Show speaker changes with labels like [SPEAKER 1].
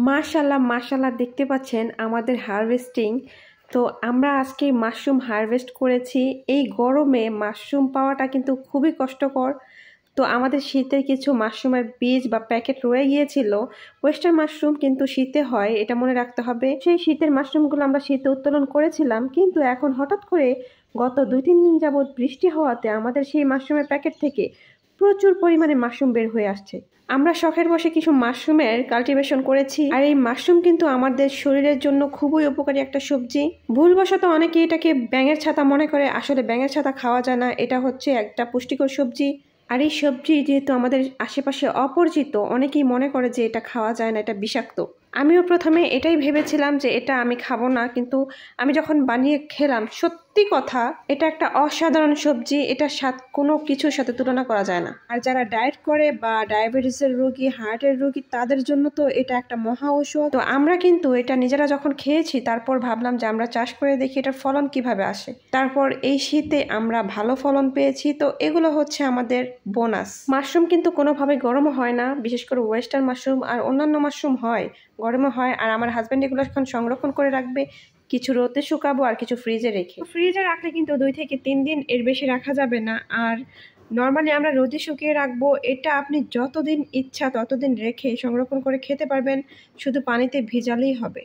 [SPEAKER 1] মাশাআল্লাহ মাশাআল্লাহ দেখতে পাচ্ছেন আমাদের হারভেস্টিং। তো আমরা আজকে মাশরুম হারভেস্ট করেছি। এই গরমে মাশরুম পাওয়াটা কিন্তু খুবই কষ্টকর। তো আমাদের শীতের কিছু মাশরুমের বীজ বা প্যাকেট রয়ে গিয়েছিল। ওয়েস্টার্ন মাশরুম কিন্তু শীতে হয়, এটা মনে রাখতে হবে। সেই শীতের মাশরুমগুলো আমরা শীতে উত্তোলন করেছিলাম, কিন্তু এখন হঠাৎ করে গত 2-3 দিন যাবৎ বৃষ্টি হওয়াতে আমাদের সেই মাশরুমের প্যাকেট থেকে প্রচুর পরিমাণে মাশরুম বের হয়ে আসছে। আমরা শখের বসে কিছু মাশরুমের কাল্টিভেশন করেছি, আর এই মাশরুম কিন্তু আমাদের শরীরের জন্য খুবই উপকারী একটা সবজি। ভুলবশত অনেকে এটাকে ব্যাঙের ছাতা মনে করে, আসলে ব্যাঙের ছাতা খাওয়া যায় না, এটা হচ্ছে একটা পুষ্টিকর সবজি। আর এই সবজি যেহেতু আমাদের আশেপাশে অপরিচিত, অনেকেই মনে করে যে এটা খাওয়া যায় না, এটা বিষাক্ত। আমিও প্রথমে এটাই ভেবেছিলাম যে এটা আমি খাবো না, কিন্তু আমি যখন বানিয়ে খেলাম, সত্যি কথা এটা একটা অসাধারণ সবজি। এটার স্বাদ কোনো কিছুর সাথে তুলনা করা যায় না। আর যারা ডায়েট করে বা ডায়াবেটিসের রোগী, হার্টের রোগী, তাদের জন্য তো এটা একটা মহা ঔষধ। তো আমরা কিন্তু এটা নিজেরা যখন খেয়েছি, তারপর ভাবলাম যে আমরা চাষ করে দেখি এটার ফলন কিভাবে আসে। তারপর এই শীতে আমরা ভালো ফলন পেয়েছি। তো এগুলো হচ্ছে আমাদের বোনাস। মাশরুম কিন্তু কোনোভাবে গরম হয় না, বিশেষ করে ওয়েস্টার্ন মাশরুম আর অন্যান্য মাশরুম হয় গরমে হয়। আর আমার হাজব্যান্ড এগুলো এখন সংরক্ষণ করে রাখবে, কিছু রোদে শুকাবো আর কিছু ফ্রিজে রেখে। ফ্রিজে রাখলে কিন্তু 2 থেকে 3 দিন এর বেশি রাখা যাবে না। আর নর্মালি আমরা রোদে শুকিয়ে রাখবো, এটা আপনি যতদিন ইচ্ছা ততদিন রেখে সংরক্ষণ করে খেতে পারবেন, শুধু পানিতে ভিজালেই হবে।